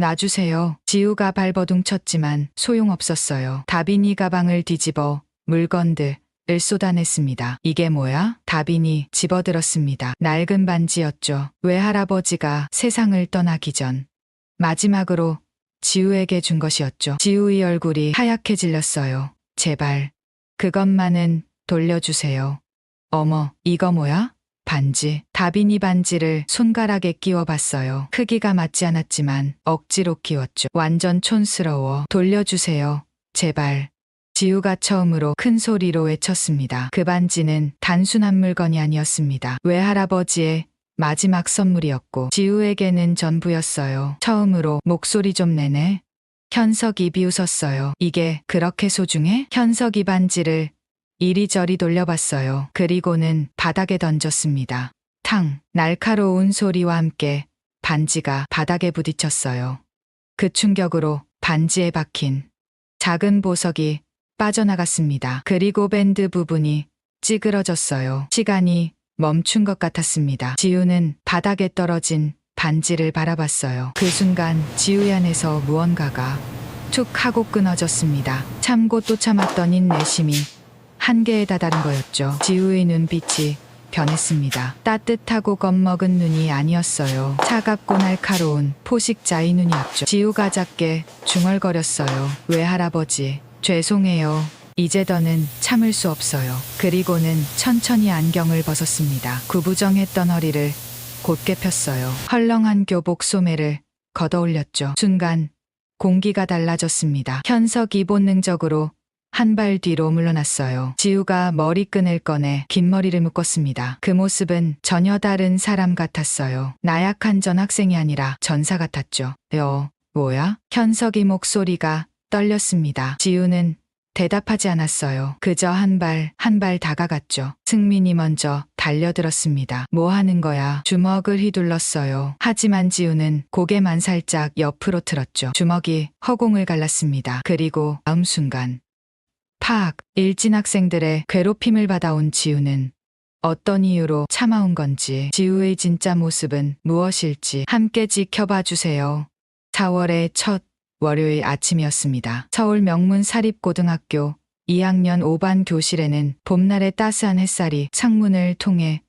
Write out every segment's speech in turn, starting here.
놔주세요. 지우가 발버둥 쳤지만 소용없었어요. 다빈이 가방을 뒤집어 물건들을 쏟아냈습니다. 이게 뭐야? 다빈이 집어들었습니다. 낡은 반지였죠. 외할아버지가 세상을 떠나기 전 마지막으로 지우에게 준 것이었죠. 지우의 얼굴이 하얗게 질렸어요. 제발 그것만은 돌려주세요. 어머, 이거 뭐야? 반지. 다빈이 반지를 손가락에 끼워 봤어요. 크기가 맞지 않았지만 억지로 끼웠죠. 완전 촌스러워. 돌려주세요. 제발. 지우가 처음으로 큰 소리로 외쳤습니다. 그 반지는 단순한 물건이 아니었습니다. 외할아버지의 마지막 선물이었고 지우에게는 전부였어요. 처음으로 목소리 좀 내네. 현석이 비웃었어요. 이게 그렇게 소중해? 현석이 반지를 이리저리 돌려봤어요. 그리고는 바닥에 던졌습니다. 탕! 날카로운 소리와 함께 반지가 바닥에 부딪혔어요. 그 충격으로 반지에 박힌 작은 보석이 빠져나갔습니다. 그리고 밴드 부분이 찌그러졌어요. 시간이 멈춘 것 같았습니다. 지우는 바닥에 떨어진 반지를 바라봤어요. 그 순간 지우의 안에서 무언가가 툭 하고 끊어졌습니다. 참고 또 참았던 인내심이 한계에 다다른 거였죠. 지우의 눈빛이 변했습니다. 따뜻하고 겁먹은 눈이 아니었어요. 차갑고 날카로운 포식자의 눈이었죠. 지우가 작게 중얼거렸어요. 외할아버지, 죄송해요. 이제 더는 참을 수 없어요. 그리고는 천천히 안경을 벗었습니다. 구부정했던 허리를 곧게 폈어요. 헐렁한 교복 소매를 걷어올렸죠. 순간 공기가 달라졌습니다. 현석이 본능적으로 한 발 뒤로 물러났어요. 지우가 머리끈을 꺼내 긴 머리를 묶었습니다. 그 모습은 전혀 다른 사람 같았어요. 나약한 전학생이 아니라 전사 같았죠. 뭐야? 현석이 목소리가 떨렸습니다. 지우는 대답하지 않았어요. 그저 한 발 다가갔죠. 승민이 먼저 달려들었습니다. 뭐 하는 거야? 주먹을 휘둘렀어요. 하지만 지우는 고개만 살짝 옆으로 틀었죠. 주먹이 허공을 갈랐습니다. 그리고 다음 순간 팍! 일진 학생들의 괴롭힘을 받아온 지우는 어떤 이유로 참아온 건지, 지우의 진짜 모습은 무엇일지 함께 지켜봐 주세요. 4월의 첫 월요일 아침이었습니다. 서울 명문 사립고등학교 2학년 5반 교실에는 봄날의 따스한 햇살이 창문을 통해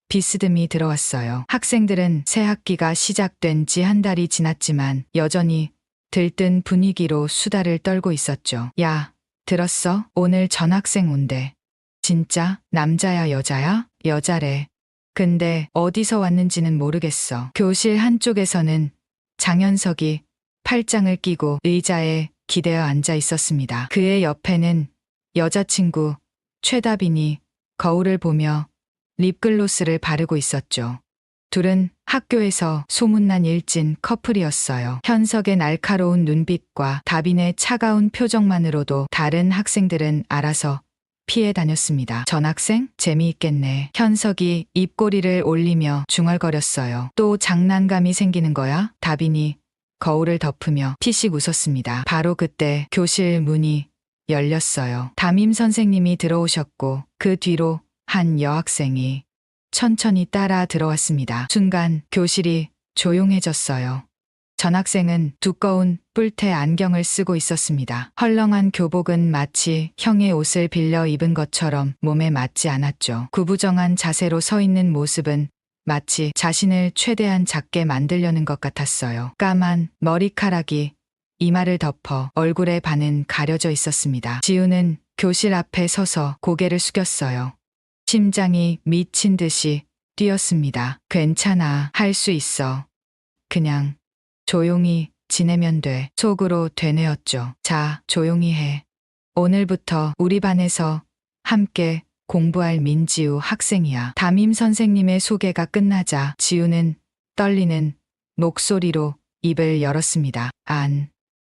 비스듬히 들어왔어요. 학생들은 새 학기가 시작된 지 한 달이 지났지만 여전히 들뜬 분위기로 수다를 떨고 있었죠. 야, 들었어? 오늘 전학생 온대. 진짜? 남자야, 여자야? 여자래. 근데 어디서 왔는지는 모르겠어. 교실 한쪽에서는 장현석이 팔짱을 끼고 의자에 기대어 앉아 있었습니다. 그의 옆에는 여자친구 최다빈이 거울을 보며 립글로스를 바르고 있었죠. 둘은 학교에서 소문난 일진 커플이었어요. 현석의 날카로운 눈빛과 다빈의 차가운 표정만으로도 다른 학생들은 알아서 피해 다녔습니다. 전학생? 재미있겠네. 현석이 입꼬리를 올리며 중얼거렸어요. 또 장난감이 생기는 거야? 다빈이 거울을 덮으며 피식 웃었습니다. 바로 그때 교실 문이 열렸어요. 담임 선생님이 들어오셨고 그 뒤로 한 여학생이 천천히 따라 들어왔습니다. 순간 교실이 조용해졌어요. 전학생은 두꺼운 뿔테 안경을 쓰고 있었습니다. 헐렁한 교복은 마치 형의 옷을 빌려 입은 것처럼 몸에 맞지 않았죠. 구부정한 자세로 서 있는 모습은 마치 자신을 최대한 작게 만들려는 것 같았어요. 까만 머리카락이 이마를 덮어 얼굴의 반은 가려져 있었습니다. 지우는 교실 앞에 서서 고개를 숙였어요. 심장이 미친 듯이 뛰었습니다. 괜찮아, 할 수 있어. 그냥 조용히 지내면 돼. 속으로 되뇌었죠. 자, 조용히 해. 오늘부터 우리 반에서 함께 공부할 민지우 학생이야. 담임 선생님의 소개가 끝나자 지우는 떨리는 목소리로 입을 열었습니다.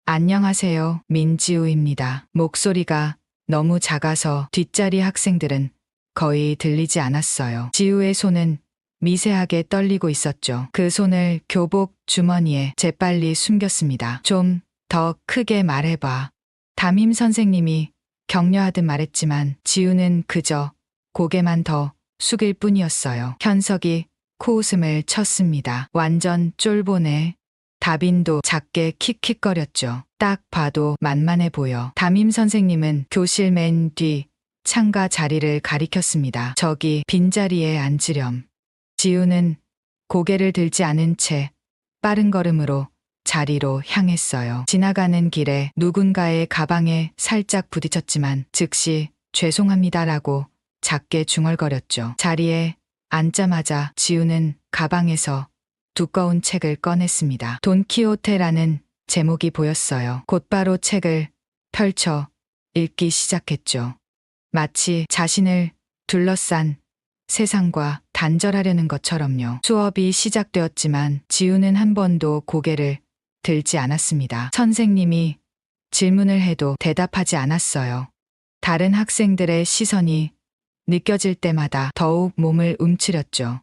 안녕하세요. 민지우입니다. 목소리가 너무 작아서 뒷자리 학생들은 거의 들리지 않았어요. 지우의 손은 미세하게 떨리고 있었죠. 그 손을 교복 주머니에 재빨리 숨겼습니다. 좀 더 크게 말해봐. 담임 선생님이 격려하듯 말했지만 지우는 그저 고개만 더 숙일 뿐이었어요. 현석이 코웃음을 쳤습니다. 완전 쫄보네. 다빈도 작게 킥킥거렸죠. 딱 봐도 만만해 보여. 담임 선생님은 교실 맨 뒤 창가 자리를 가리켰습니다. 저기 빈자리에 앉으렴. 지우는 고개를 들지 않은 채 빠른 걸음으로 자리로 향했어요. 지나가는 길에 누군가의 가방에 살짝 부딪혔지만 즉시 죄송합니다라고 작게 중얼거렸죠. 자리에 앉자마자 지우는 가방에서 두꺼운 책을 꺼냈습니다. 돈키호테라는 제목이 보였어요. 곧바로 책을 펼쳐 읽기 시작했죠. 마치 자신을 둘러싼 세상과 단절하려는 것처럼요. 수업이 시작되었지만 지우는 한 번도 고개를 들지 않았습니다. 선생님이 질문을 해도 대답하지 않았어요. 다른 학생들의 시선이 느껴질 때마다 더욱 몸을 움츠렸죠.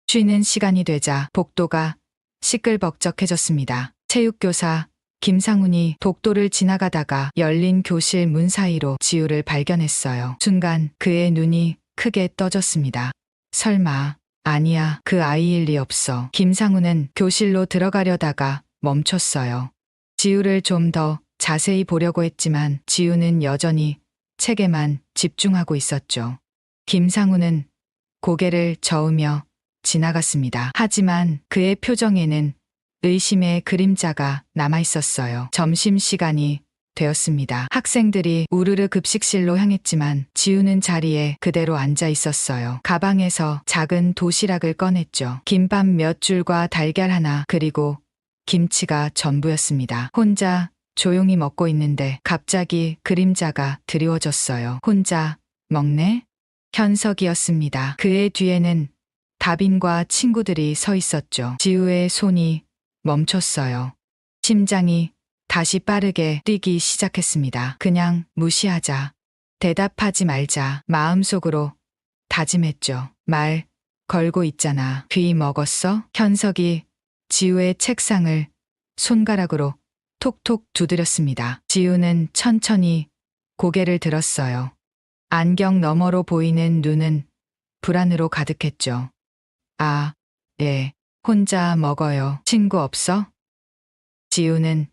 쉬는 시간이 되자 복도가 시끌벅적해졌습니다. 체육교사 김상훈이 복도를 지나가다가 열린 교실 문 사이로 지우를 발견했어요. 순간 그의 눈이 크게 떠졌습니다. 설마, 아니야, 그 아이일 리 없어. 김상훈은 교실로 들어가려다가 멈췄어요. 지우를 좀 더 자세히 보려고 했지만 지우는 여전히 책에만 집중하고 있었죠. 김상훈은 고개를 저으며 지나갔습니다. 하지만 그의 표정에는 의심의 그림자가 남아 있었어요. 점심시간이 되었습니다. 학생들이 우르르 급식실로 향했지만 지우는 자리에 그대로 앉아 있었어요. 가방에서 작은 도시락을 꺼냈죠. 김밥 몇 줄과 달걀 하나 그리고 김치가 전부였습니다. 혼자 조용히 먹고 있는데 갑자기 그림자가 드리워졌어요. 혼자 먹네? 현석이었습니다. 그의 뒤에는 다빈과 친구들이 서 있었죠. 지우의 손이 멈췄어요. 심장이 다시 빠르게 뛰기 시작했습니다. 그냥 무시하자. 대답하지 말자. 마음속으로 다짐했죠. 말 걸고 있잖아. 귀 먹었어? 현석이 지우의 책상을 손가락으로 톡톡 두드렸습니다. 지우는 천천히 고개를 들었어요. 안경 너머로 보이는 눈은 불안으로 가득했죠. 아, 예. 혼자 먹어요. 친구 없어? 지우는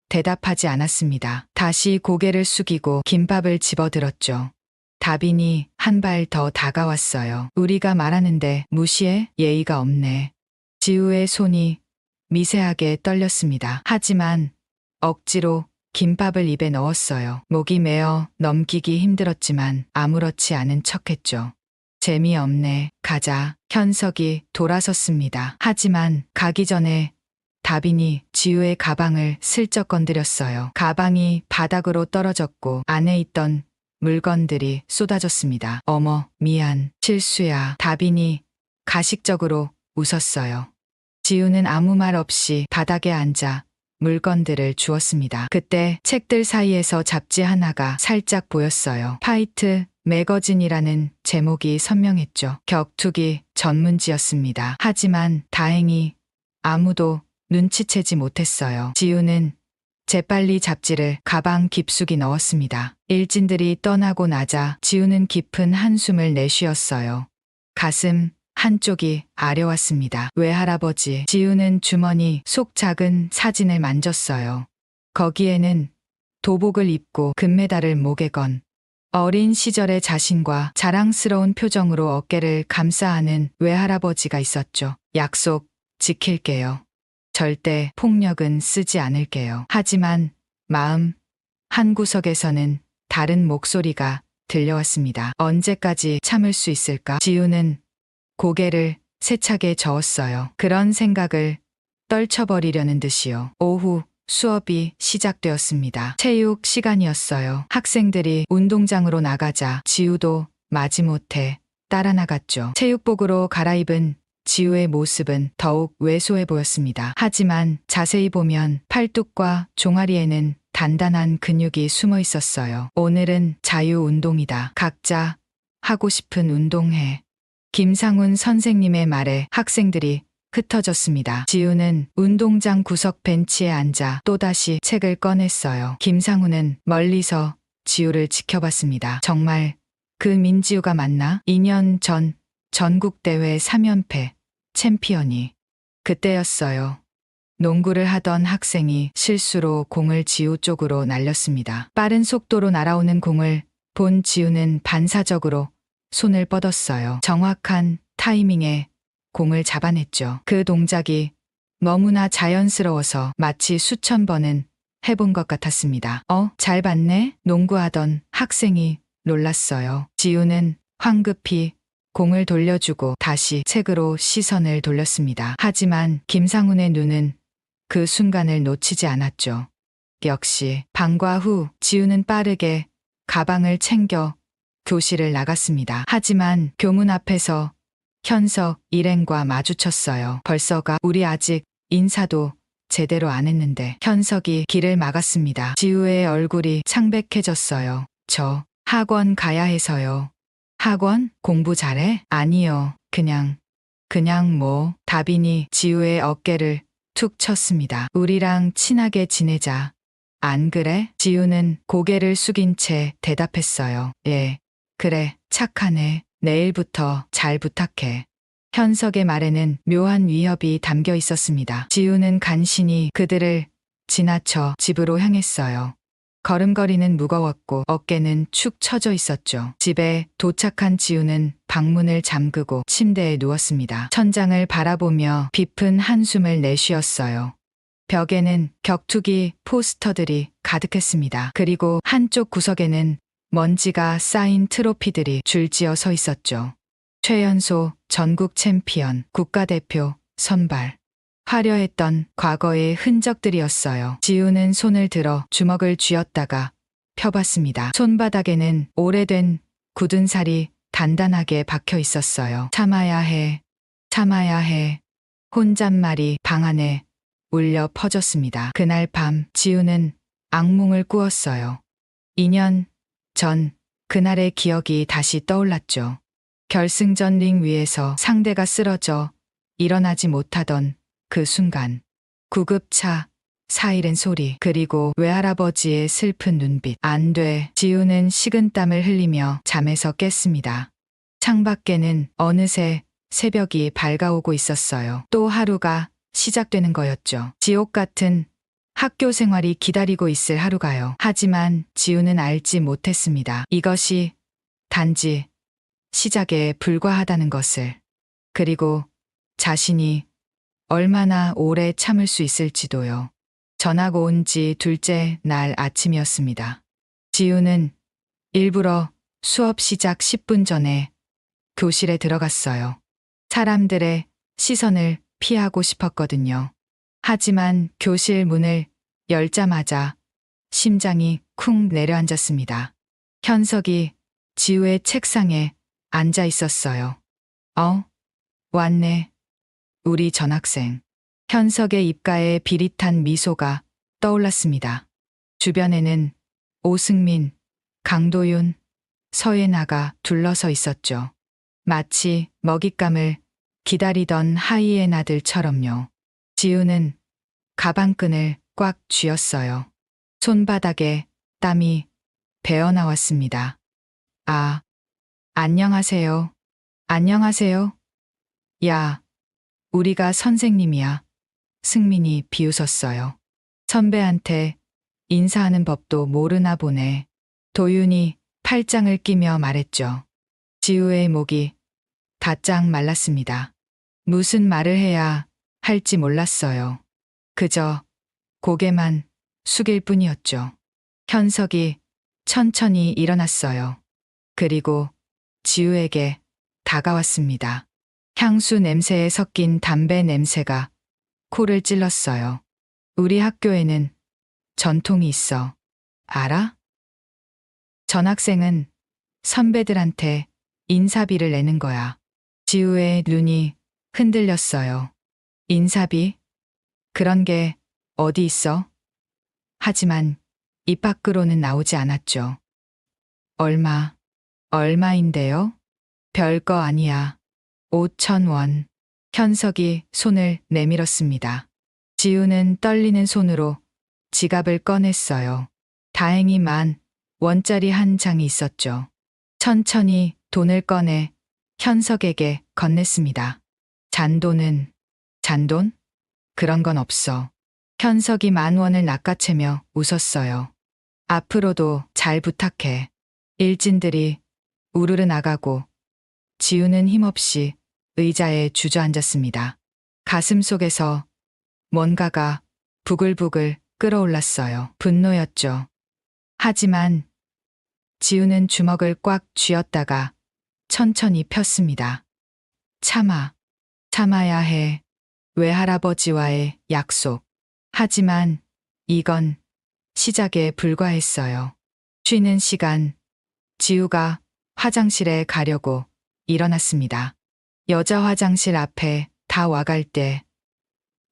대답하지 않았습니다. 다시 고개를 숙이고 김밥을 집어들었죠. 다빈이 한 발 더 다가왔어요. 우리가 말하는데 무시해? 예의가 없네. 지우의 손이 미세하게 떨렸습니다. 하지만 억지로 김밥을 입에 넣었어요. 목이 메어 넘기기 힘들었지만 아무렇지 않은 척했죠. 재미없네. 가자. 현석이 돌아섰습니다. 하지만 가기 전에 다빈이 지우의 가방을 슬쩍 건드렸어요. 가방이 바닥으로 떨어졌고 안에 있던 물건들이 쏟아졌습니다. 어머, 미안. 실수야. 다빈이 가식적으로 웃었어요. 지우는 아무 말 없이 바닥에 앉아 물건들을 주었습니다. 그때 책들 사이에서 잡지 하나가 살짝 보였어요. 파이트 매거진이라는 제목이 선명했죠. 격투기 전문지였습니다. 하지만 다행히 아무도 눈치채지 못했어요. 지우는 재빨리 잡지를 가방 깊숙이 넣었습니다. 일진들이 떠나고 나자 지우는 깊은 한숨을 내쉬었어요. 가슴 한쪽이 아려왔습니다. 외할아버지. 지우는 주머니 속 작은 사진을 만졌어요. 거기에는 도복을 입고 금메달을 목에 건 어린 시절의 자신과 자랑스러운 표정으로 어깨를 감싸 안은 외할아버지가 있었죠. 약속 지킬게요. 절대 폭력은 쓰지 않을게요. 하지만 마음 한구석에서는 다른 목소리가 들려왔습니다. 언제까지 참을 수 있을까? 지우는 고개를 세차게 저었어요. 그런 생각을 떨쳐버리려는 듯이요. 오후 수업이 시작되었습니다. 체육 시간이었어요. 학생들이 운동장으로 나가자 지우도 마지못해 따라 나갔죠. 체육복으로 갈아입은 지우의 모습은 더욱 왜소해 보였습니다. 하지만 자세히 보면 팔뚝과 종아리에는 단단한 근육이 숨어 있었어요. 오늘은 자유운동이다. 각자 하고 싶은 운동해. 김상훈 선생님의 말에 학생들이 흩어졌습니다. 지우는 운동장 구석 벤치에 앉아 또다시 책을 꺼냈어요. 김상훈은 멀리서 지우를 지켜봤습니다. 정말 그 민지우가 맞나? 2년 전 전국대회 3연패 챔피언이 그때였어요. 농구를 하던 학생이 실수로 공을 지우 쪽으로 날렸습니다. 빠른 속도로 날아오는 공을 본 지우는 반사적으로 손을 뻗었어요. 정확한 타이밍에 공을 잡아냈죠. 그 동작이 너무나 자연스러워서 마치 수천 번은 해본 것 같았습니다. 잘 봤네? 농구하던 학생이 놀랐어요. 지우는 황급히 공을 돌려주고 다시 책으로 시선을 돌렸습니다. 하지만 김상훈의 눈은 그 순간을 놓치지 않았죠. 역시 방과 후 지우는 빠르게 가방을 챙겨 교실을 나갔습니다. 하지만 교문 앞에서 현석 일행과 마주쳤어요. 벌써가 우리 아직 인사도 제대로 안 했는데. 현석이 길을 막았습니다. 지우의 얼굴이 창백해졌어요. 저 학원 가야 해서요. 학원? 공부 잘해? 아니요. 그냥 뭐. 다빈이 지우의 어깨를 툭 쳤습니다. 우리랑 친하게 지내자. 안 그래? 지우는 고개를 숙인 채 대답했어요. 예. 그래, 착하네. 내일부터 잘 부탁해. 현석의 말에는 묘한 위협이 담겨 있었습니다. 지우는 간신히 그들을 지나쳐 집으로 향했어요. 걸음걸이는 무거웠고 어깨는 축 처져 있었죠. 집에 도착한 지우는 방문을 잠그고 침대에 누웠습니다. 천장을 바라보며 깊은 한숨을 내쉬었어요. 벽에는 격투기 포스터들이 가득했습니다. 그리고 한쪽 구석에는 먼지가 쌓인 트로피들이 줄지어 서 있었죠. 최연소 전국 챔피언, 국가대표, 선발. 화려했던 과거의 흔적들이었어요. 지우는 손을 들어 주먹을 쥐었다가 펴봤습니다. 손바닥에는 오래된 굳은 살이 단단하게 박혀 있었어요. 참아야 해. 혼잣말이 방 안에 울려 퍼졌습니다. 그날 밤 지우는 악몽을 꾸었어요. 2년 전 그날의 기억이 다시 떠올랐죠. 결승전 링 위에서 상대가 쓰러져 일어나지 못하던 그 순간. 구급차, 사이렌 소리, 그리고 외할아버지의 슬픈 눈빛. 안 돼. 지우는 식은땀을 흘리며 잠에서 깼습니다. 창밖에는 어느새 새벽이 밝아오고 있었어요. 또 하루가 시작되는 거였죠. 지옥 같은 학교 생활이 기다리고 있을 하루가요. 하지만 지우는 알지 못했습니다. 이것이 단지 시작에 불과하다는 것을. 그리고 자신이 얼마나 오래 참을 수 있을지도요. 전학 온 지 둘째 날 아침이었습니다. 지우는 일부러 수업 시작 10분 전에 교실에 들어갔어요. 사람들의 시선을 피하고 싶었거든요. 하지만 교실 문을 열자마자 심장이 쿵 내려앉았습니다. 현석이 지우의 책상에 앉아 있었어요. 왔네. 우리 전학생. 현석의 입가에 비릿한 미소가 떠올랐습니다. 주변에는 오승민, 강도윤, 서예나가 둘러서 있었죠. 마치 먹잇감을 기다리던 하이에나들처럼요. 지우는 가방끈을 꽉 쥐었어요. 손바닥에 땀이 배어나왔습니다. 안녕하세요. 야, 우리가 선생님이야. 승민이 비웃었어요. 선배한테 인사하는 법도 모르나 보네. 도윤이 팔짱을 끼며 말했죠. 지우의 목이 바짝 말랐습니다. 무슨 말을 해야 할지 몰랐어요. 그저 고개만 숙일 뿐이었죠. 현석이 천천히 일어났어요. 그리고 지우에게 다가왔습니다. 향수 냄새에 섞인 담배 냄새가 코를 찔렀어요. 우리 학교에는 전통이 있어. 알아? 전학생은 선배들한테 인사비를 내는 거야. 지우의 눈이 흔들렸어요. 인사비? 그런 게 어디 있어? 하지만 입 밖으로는 나오지 않았죠. 얼마인데요? 별거 아니야. 5,000원. 현석이 손을 내밀었습니다. 지우는 떨리는 손으로 지갑을 꺼냈어요. 다행히 10,000원짜리 한 장이 있었죠. 천천히 돈을 꺼내 현석에게 건넸습니다. 잔돈? 그런 건 없어. 현석이 10,000원을 낚아채며 웃었어요. 앞으로도 잘 부탁해. 일진들이 우르르 나가고 지우는 힘없이 의자에 주저앉았습니다. 가슴 속에서 뭔가가 부글부글 끓어올랐어요. 분노였죠. 하지만 지우는 주먹을 꽉 쥐었다가 천천히 폈습니다. 참아야 해. 외할아버지와의 약속. 하지만 이건 시작에 불과했어요. 쉬는 시간, 지우가 화장실에 가려고 일어났습니다. 여자 화장실 앞에 다 와갈 때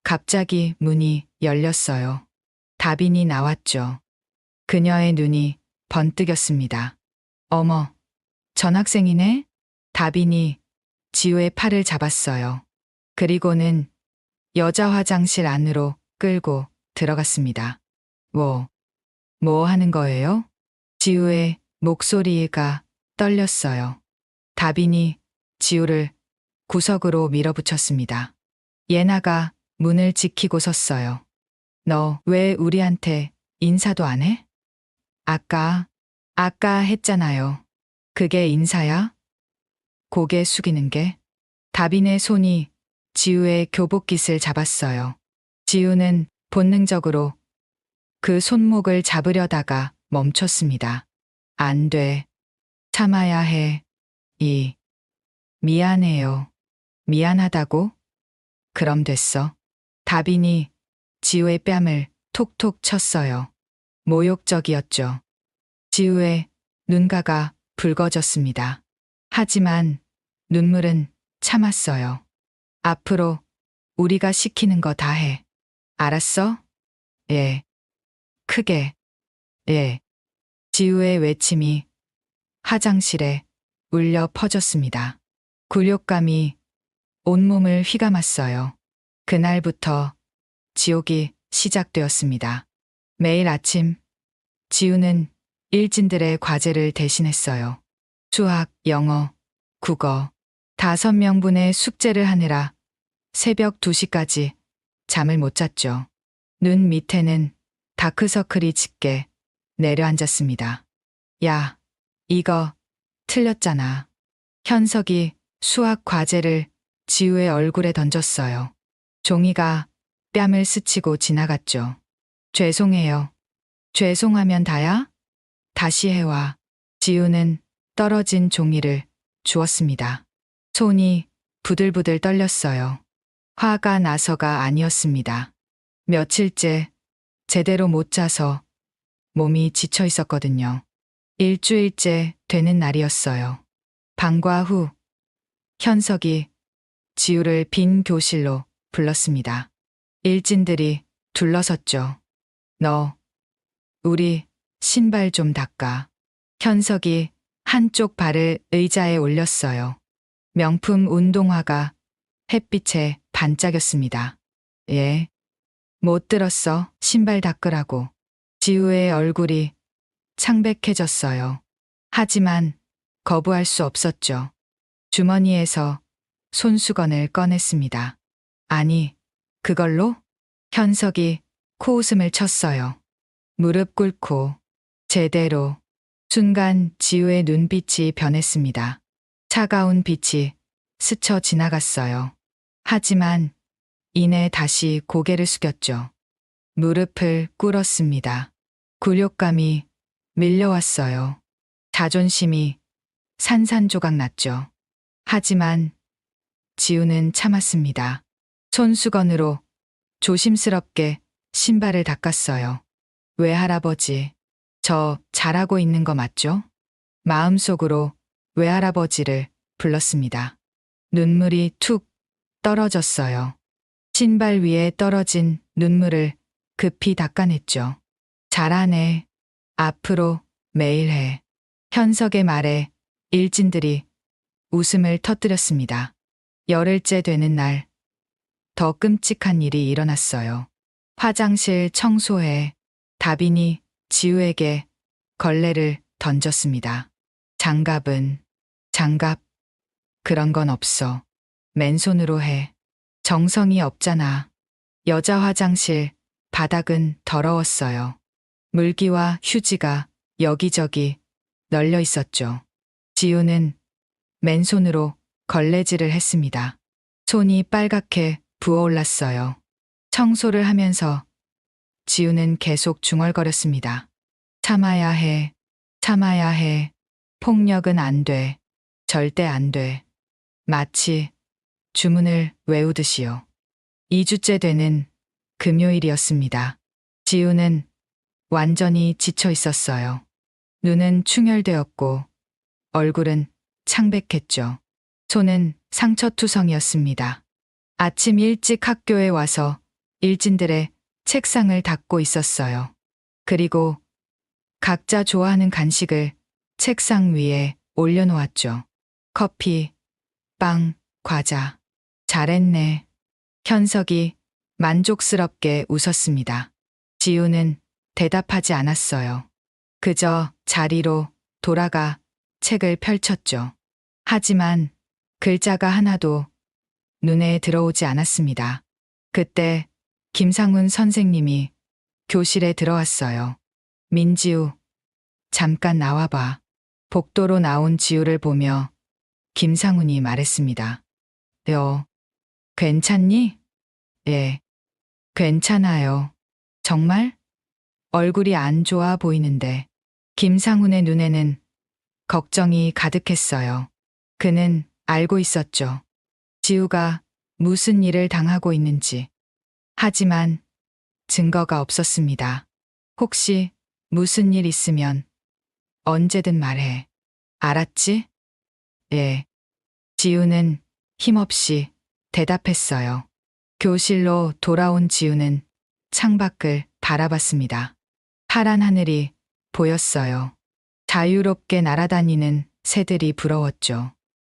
갑자기 문이 열렸어요. 다빈이 나왔죠. 그녀의 눈이 번뜩였습니다. 어머, 전학생이네? 다빈이 지우의 팔을 잡았어요. 그리고는 여자 화장실 안으로 끌고 들어갔습니다. 뭐 하는 거예요? 지우의 목소리가 떨렸어요. 다빈이 지우를 구석으로 밀어붙였습니다. 예나가 문을 지키고 섰어요. 너 왜 우리한테 인사도 안 해? 아까 했잖아요. 그게 인사야? 고개 숙이는 게? 다빈의 손이 지우의 교복깃을 잡았어요. 지우는 본능적으로 그 손목을 잡으려다가 멈췄습니다. 안 돼. 참아야 해. 미안해요. 미안하다고? 그럼 됐어. 다빈이 지우의 뺨을 톡톡 쳤어요. 모욕적이었죠. 지우의 눈가가 붉어졌습니다. 하지만 눈물은 참았어요. 앞으로 우리가 시키는 거 다 해. 알았어? 예. 크게. 예. 지우의 외침이 화장실에 울려 퍼졌습니다. 굴욕감이 온몸을 휘감았어요. 그날부터 지옥이 시작되었습니다. 매일 아침 지우는 일진들의 과제를 대신했어요. 수학, 영어, 국어 5명분의 숙제를 하느라 새벽 2시까지 잠을 못 잤죠. 눈 밑에는 다크서클이 짙게 내려앉았습니다. 야, 이거 틀렸잖아. 현석이 수학 과제를 지우의 얼굴에 던졌어요. 종이가 뺨을 스치고 지나갔죠. 죄송해요. 죄송하면 다야? 다시 해와. 지우는 떨어진 종이를 주었습니다. 손이 부들부들 떨렸어요. 화가 나서가 아니었습니다. 며칠째 제대로 못 자서 몸이 지쳐 있었거든요. 일주일째 되는 날이었어요. 방과 후 현석이 지우를 빈 교실로 불렀습니다. 일진들이 둘러섰죠. 너, 우리 신발 좀 닦아. 현석이 한쪽 발을 의자에 올렸어요. 명품 운동화가 햇빛에 반짝였습니다. 예. 못 들었어. 신발 닦으라고. 지우의 얼굴이 창백해졌어요. 하지만 거부할 수 없었죠. 주머니에서 손수건을 꺼냈습니다. 아니, 그걸로? 현석이 코웃음을 쳤어요. 무릎 꿇고 제대로. 순간 지우의 눈빛이 변했습니다. 차가운 빛이 스쳐 지나갔어요. 하지만 이내 다시 고개를 숙였죠. 무릎을 꿇었습니다. 굴욕감이 밀려왔어요. 자존심이 산산조각 났죠. 하지만 지우는 참았습니다. 손수건으로 조심스럽게 신발을 닦았어요. 외할아버지, 저 잘하고 있는 거 맞죠? 마음속으로 외할아버지를 불렀습니다. 눈물이 툭 떨어졌어요. 신발 위에 떨어진 눈물을 급히 닦아냈죠. 잘하네. 앞으로 매일 해. 현석의 말에 일진들이 웃음을 터뜨렸습니다. 열흘째 되는 날, 더 끔찍한 일이 일어났어요. 화장실 청소에 다빈이 지우에게 걸레를 던졌습니다. 장갑, 그런 건 없어. 맨손으로 해. 정성이 없잖아. 여자 화장실 바닥은 더러웠어요. 물기와 휴지가 여기저기 널려 있었죠. 지우는 맨손으로 걸레질을 했습니다. 손이 빨갛게 부어올랐어요. 청소를 하면서 지우는 계속 중얼거렸습니다. 참아야 해. 참아야 해. 폭력은 안 돼. 절대 안 돼. 마치 주문을 외우듯이요. 2주째 되는 금요일이었습니다. 지우는 완전히 지쳐 있었어요. 눈은 충혈되었고 얼굴은 창백했죠. 손은 상처투성이었습니다. 아침 일찍 학교에 와서 일진들의 책상을 닦고 있었어요. 그리고 각자 좋아하는 간식을 책상 위에 올려놓았죠. 커피, 빵, 과자. 잘했네. 현석이 만족스럽게 웃었습니다. 지우는 대답하지 않았어요. 그저 자리로 돌아가 책을 펼쳤죠. 하지만 글자가 하나도 눈에 들어오지 않았습니다. 그때 김상훈 선생님이 교실에 들어왔어요. 민지우, 잠깐 나와봐. 복도로 나온 지우를 보며 김상훈이 말했습니다. 괜찮니? 예, 괜찮아요. 정말? 얼굴이 안 좋아 보이는데. 김상훈의 눈에는 걱정이 가득했어요. 그는 알고 있었죠. 지우가 무슨 일을 당하고 있는지. 하지만 증거가 없었습니다. 혹시 무슨 일 있으면 언제든 말해. 알았지? 예. 지우는 힘없이 대답했어요. 교실로 돌아온 지우는 창밖을 바라봤습니다. 파란 하늘이 보였어요. 자유롭게 날아다니는 새들이 부러웠죠.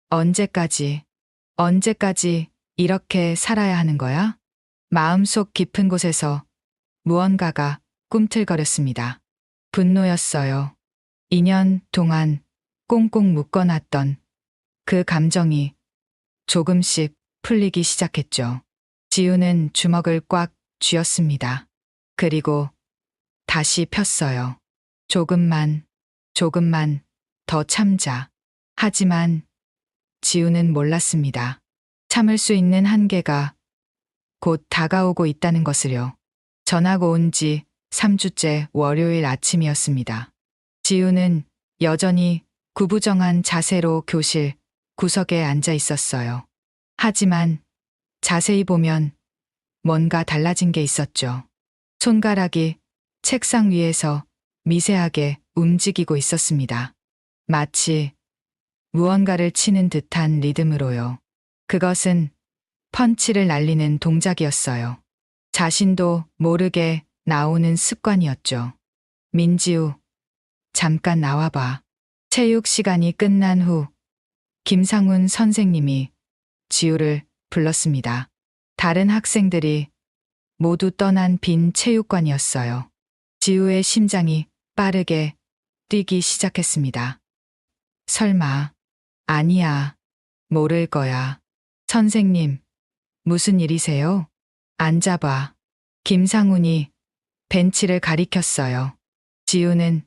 언제까지 이렇게 살아야 하는 거야? 마음속 깊은 곳에서 무언가가 꿈틀거렸습니다. 분노였어요. 2년 동안 꽁꽁 묶어놨던 그 감정이 조금씩 풀리기 시작했죠. 지우는 주먹을 꽉 쥐었습니다. 그리고 다시 폈어요. 조금만 더 참자. 하지만 지우는 몰랐습니다. 참을 수 있는 한계가 곧 다가오고 있다는 것을요. 전학 온 지 3주째 월요일 아침이었습니다. 지우는 여전히 구부정한 자세로 교실 구석에 앉아 있었어요. 하지만 자세히 보면 뭔가 달라진 게 있었죠. 손가락이 책상 위에서 미세하게 움직이고 있었습니다. 마치 무언가를 치는 듯한 리듬으로요. 그것은 펀치를 날리는 동작이었어요. 자신도 모르게 나오는 습관이었죠. 민지우, 잠깐 나와봐. 체육 시간이 끝난 후 김상훈 선생님이 지우를 불렀습니다. 다른 학생들이 모두 떠난 빈 체육관이었어요. 지우의 심장이 빠르게 뛰기 시작했습니다. 설마, 아니야, 모를 거야. 선생님, 무슨 일이세요? 앉아봐. 김상훈이 벤치를 가리켰어요. 지우는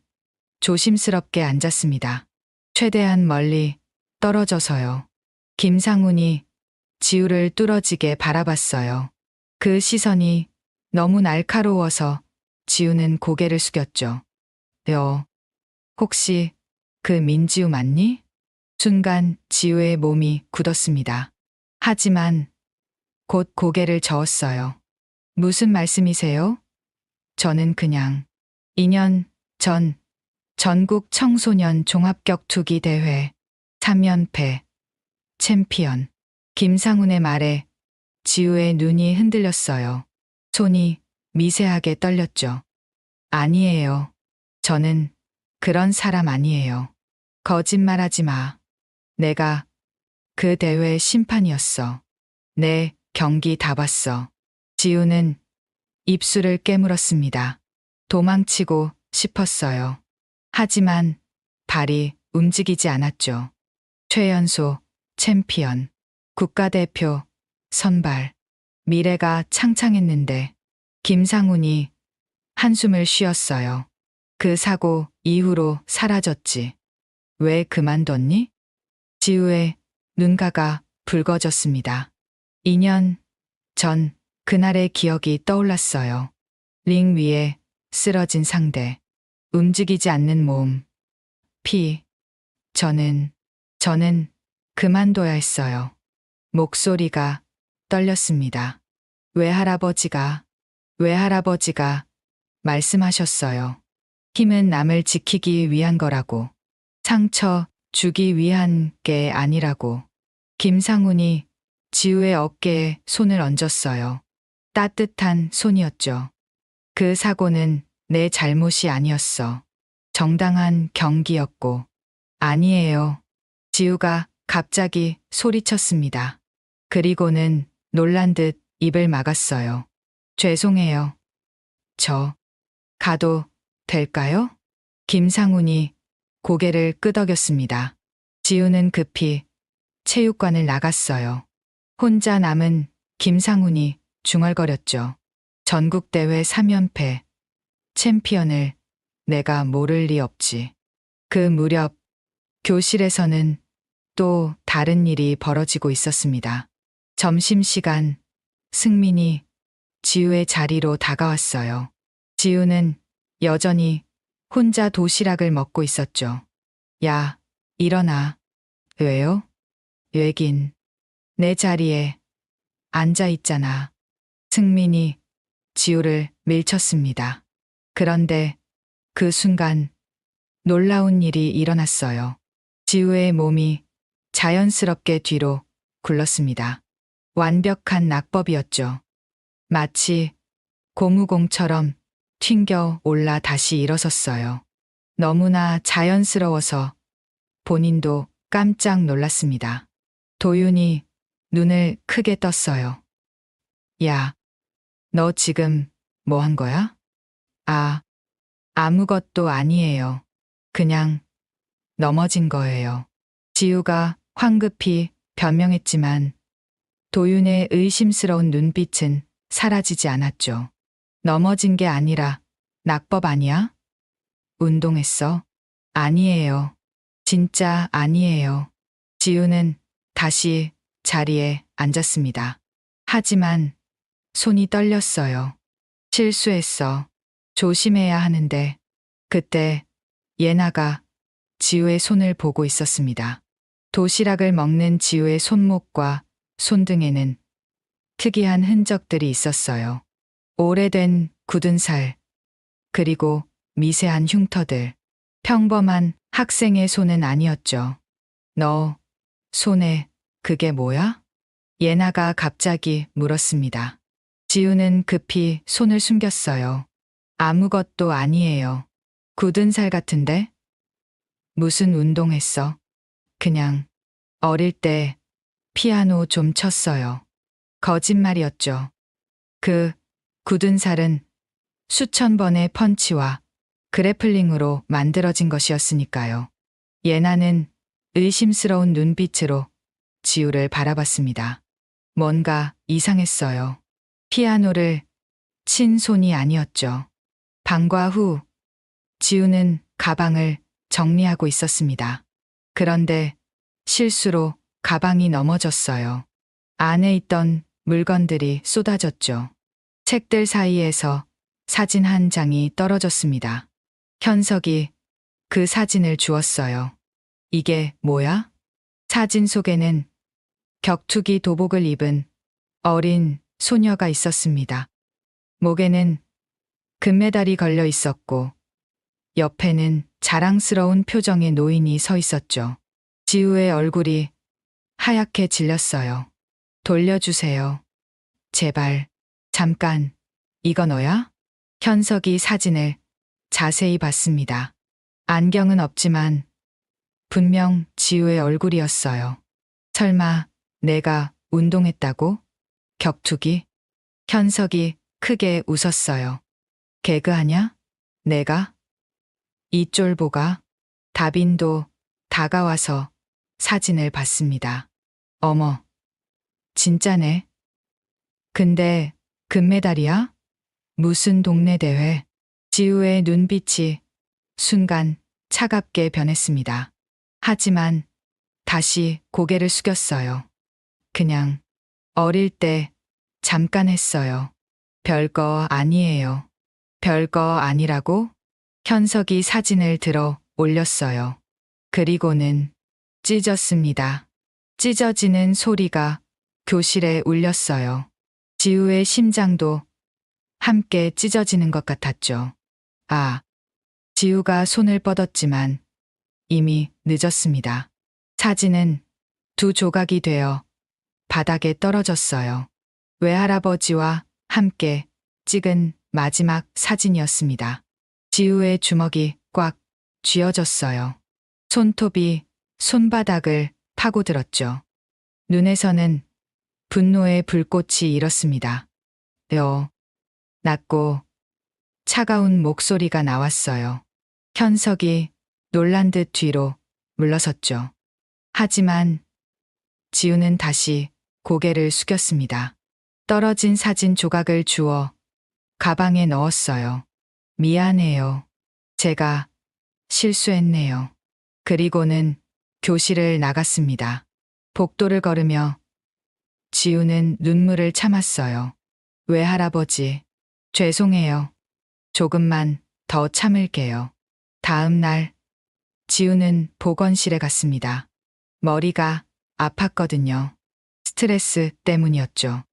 조심스럽게 앉았습니다. 최대한 멀리 떨어져서요. 김상훈이 지우를 뚫어지게 바라봤어요. 그 시선이 너무 날카로워서 지우는 고개를 숙였죠. 혹시 그 민지우 맞니? 순간 지우의 몸이 굳었습니다. 하지만 곧 고개를 저었어요. 무슨 말씀이세요? 저는 그냥 2년 전 전국 청소년 종합격투기 대회 3연패 챔피언. 김상훈의 말에 지우의 눈이 흔들렸어요. 손이 미세하게 떨렸죠. 아니에요. 저는 그런 사람 아니에요. 거짓말하지 마. 내가 그 대회 심판이었어. 내 경기 다 봤어. 지우는 입술을 깨물었습니다. 도망치고 싶었어요. 하지만 발이 움직이지 않았죠. 최연소 챔피언, 국가대표, 선발, 미래가 창창했는데 김상훈이 한숨을 쉬었어요. 그 사고 이후로 사라졌지. 왜 그만뒀니? 지우의 눈가가 붉어졌습니다. 2년 전 그날의 기억이 떠올랐어요. 링 위에 쓰러진 상대, 움직이지 않는 몸, 피. 저는 그만둬야 했어요. 목소리가 떨렸습니다. 외할아버지가 말씀하셨어요. 힘은 남을 지키기 위한 거라고. 상처 주기 위한 게 아니라고. 김상훈이 지우의 어깨에 손을 얹었어요. 따뜻한 손이었죠. 그 사고는 내 잘못이 아니었어. 정당한 경기였고. 아니에요. 지우가 갑자기 소리쳤습니다. 그리고는 놀란 듯 입을 막았어요. 죄송해요. 저 가도 될까요? 김상훈이 고개를 끄덕였습니다. 지우는 급히 체육관을 나갔어요. 혼자 남은 김상훈이 중얼거렸죠. 전국대회 3연패, 챔피언을 내가 모를 리 없지. 그 무렵 교실에서는 또 다른 일이 벌어지고 있었습니다. 점심시간 승민이 지우의 자리로 다가왔어요. 지우는 여전히 혼자 도시락을 먹고 있었죠. 야, 일어나. 왜요? 왜긴. 내 자리에 앉아 있잖아. 승민이 지우를 밀쳤습니다. 그런데 그 순간 놀라운 일이 일어났어요. 지우의 몸이 자연스럽게 뒤로 굴렀습니다. 완벽한 낙법이었죠. 마치 고무공처럼 튕겨 올라 다시 일어섰어요. 너무나 자연스러워서 본인도 깜짝 놀랐습니다. 도윤이 눈을 크게 떴어요. 야, 너 지금 뭐 한 거야? 아무것도 아니에요. 그냥 넘어진 거예요. 지우가 황급히 변명했지만 도윤의 의심스러운 눈빛은 사라지지 않았죠. 넘어진 게 아니라 낙법 아니야? 운동했어? 아니에요. 진짜 아니에요. 지우는 다시 자리에 앉았습니다. 하지만 손이 떨렸어요. 실수했어. 조심해야 하는데. 그때 예나가 지우의 손을 보고 있었습니다. 도시락을 먹는 지우의 손목과 손등에는 특이한 흔적들이 있었어요. 오래된 굳은 살, 그리고 미세한 흉터들. 평범한 학생의 손은 아니었죠. 너 손에 그게 뭐야? 예나가 갑자기 물었습니다. 지우는 급히 손을 숨겼어요. 아무것도 아니에요. 굳은 살 같은데? 무슨 운동했어? 그냥 어릴 때 피아노 좀 쳤어요. 거짓말이었죠. 그 굳은 살은 수천 번의 펀치와 그래플링으로 만들어진 것이었으니까요. 예나는 의심스러운 눈빛으로 지우를 바라봤습니다. 뭔가 이상했어요. 피아노를 친 손이 아니었죠. 방과 후 지우는 가방을 정리하고 있었습니다. 그런데 실수로 가방이 넘어졌어요. 안에 있던 물건들이 쏟아졌죠. 책들 사이에서 사진 한 장이 떨어졌습니다. 현석이 그 사진을 주었어요. 이게 뭐야? 사진 속에는 격투기 도복을 입은 어린 소녀가 있었습니다. 목에는 금메달이 걸려 있었고 옆에는 자랑스러운 표정의 노인이 서 있었죠. 지우의 얼굴이 하얗게 질렸어요. 돌려주세요. 제발. 잠깐. 이거 너야? 현석이 사진을 자세히 봤습니다. 안경은 없지만 분명 지우의 얼굴이었어요. 설마 내가 운동했다고? 격투기? 현석이 크게 웃었어요. 개그하냐? 내가? 이 쫄보가? 다빈도 다가와서 사진을 봤습니다. 어머, 진짜네. 근데 금메달이야? 무슨 동네 대회? 지우의 눈빛이 순간 차갑게 변했습니다. 하지만 다시 고개를 숙였어요. 그냥 어릴 때 잠깐 했어요. 별거 아니에요. 별거 아니라고? 현석이 사진을 들어 올렸어요. 그리고는 찢었습니다. 찢어지는 소리가 교실에 울렸어요. 지우의 심장도 함께 찢어지는 것 같았죠. 아, 지우가 손을 뻗었지만 이미 늦었습니다. 사진은 두 조각이 되어 바닥에 떨어졌어요. 외할아버지와 함께 찍은 마지막 사진이었습니다. 지우의 주먹이 꽉 쥐어졌어요. 손톱이 손바닥을 파고들었죠. 눈에서는 분노의 불꽃이 일었습니다. 낮고 차가운 목소리가 나왔어요. 현석이 놀란 듯 뒤로 물러섰죠. 하지만 지우는 다시 고개를 숙였습니다. 떨어진 사진 조각을 주워 가방에 넣었어요. 미안해요. 제가 실수했네요. 그리고는 교실을 나갔습니다. 복도를 걸으며 지우는 눈물을 참았어요. 외할아버지, 죄송해요. 조금만 더 참을게요. 다음 날, 지우는 보건실에 갔습니다. 머리가 아팠거든요. 스트레스 때문이었죠.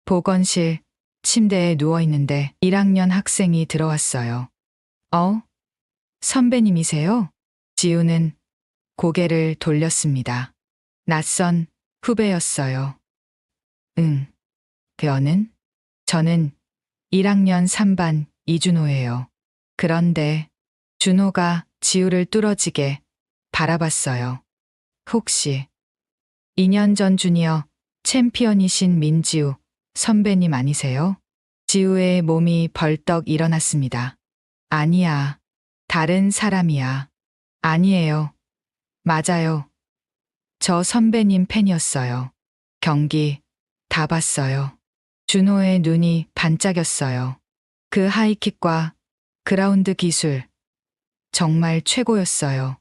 보건실 침대에 누워있는데 1학년 학생이 들어왔어요. 선배님이세요? 지우는 고개를 돌렸습니다. 낯선 후배였어요. 응. 대어는? 저는 1학년 3반 이준호예요. 그런데 준호가 지우를 뚫어지게 바라봤어요. 혹시 2년 전 주니어 챔피언이신 민지우 선배님 아니세요? 지우의 몸이 벌떡 일어났습니다. 아니야. 다른 사람이야. 아니에요. 맞아요. 저 선배님 팬이었어요. 경기 다 봤어요. 준호의 눈이 반짝였어요. 그 하이킥과 그라운드 기술 정말 최고였어요.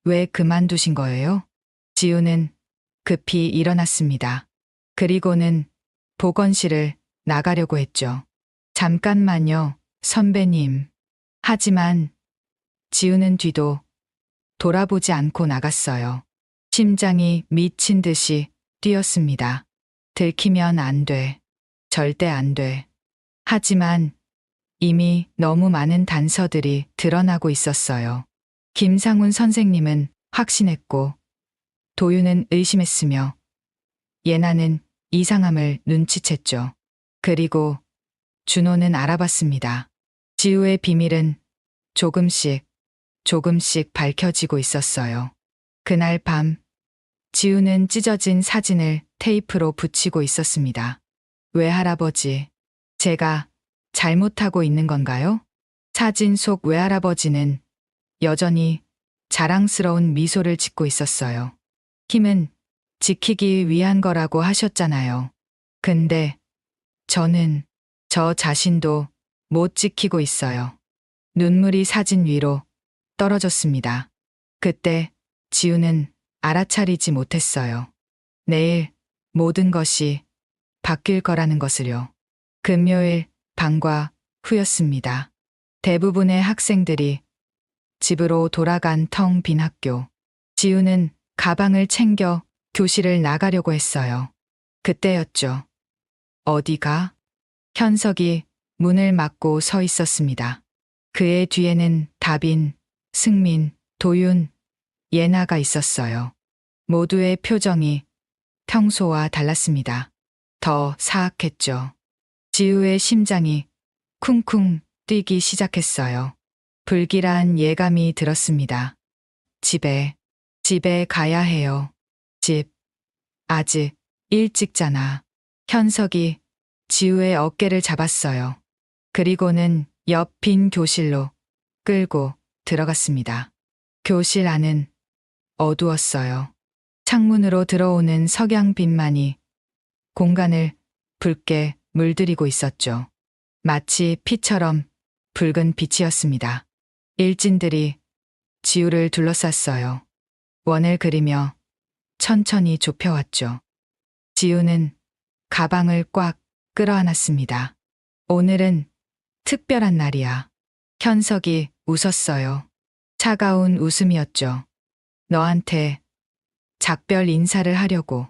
왜 그만두신 거예요? 지우는 급히 일어났습니다. 그리고는 보건실을 나가려고 했죠. 잠깐만요, 선배님. 하지만 지우는 뒤도 돌아보지 않고 나갔어요. 심장이 미친 듯이 뛰었습니다. 들키면 안 돼. 절대 안 돼. 하지만 이미 너무 많은 단서들이 드러나고 있었어요. 김상훈 선생님은 확신했고 도윤은 의심했으며 예나는 이상함을 눈치챘죠. 그리고 준호는 알아봤습니다. 지우의 비밀은 조금씩 밝혀지고 있었어요. 그날 밤 지우는 찢어진 사진을 테이프로 붙이고 있었습니다. 외할아버지, 제가 잘못하고 있는 건가요? 사진 속 외할아버지는 여전히 자랑스러운 미소를 짓고 있었어요. 힘은 지키기 위한 거라고 하셨잖아요. 근데 저는 저 자신도 못 지키고 있어요. 눈물이 사진 위로 떨어졌습니다. 그때 지우는 알아차리지 못했어요. 내일 모든 것이 바뀔 거라는 것을요. 금요일 방과 후였습니다. 대부분의 학생들이 집으로 돌아간 텅 빈 학교. 지우는 가방을 챙겨 교실을 나가려고 했어요. 그때였죠. 어디가? 현석이 문을 막고 서 있었습니다. 그의 뒤에는 다빈, 승민, 도윤, 예나가 있었어요. 모두의 표정이 평소와 달랐습니다. 더 사악했죠. 지우의 심장이 쿵쿵 뛰기 시작했어요. 불길한 예감이 들었습니다. 집에 가야 해요. 집, 아직 일찍잖아. 현석이 지우의 어깨를 잡았어요. 그리고는 옆 빈 교실로 끌고 들어갔습니다. 교실 안은 어두웠어요. 창문으로 들어오는 석양빛만이 공간을 붉게 물들이고 있었죠. 마치 피처럼 붉은 빛이었습니다. 일진들이 지우를 둘러쌌어요. 원을 그리며 천천히 좁혀왔죠. 지우는 가방을 꽉 끌어안았습니다. 오늘은 특별한 날이야. 현석이 웃었어요. 차가운 웃음이었죠. 너한테 작별 인사를 하려고.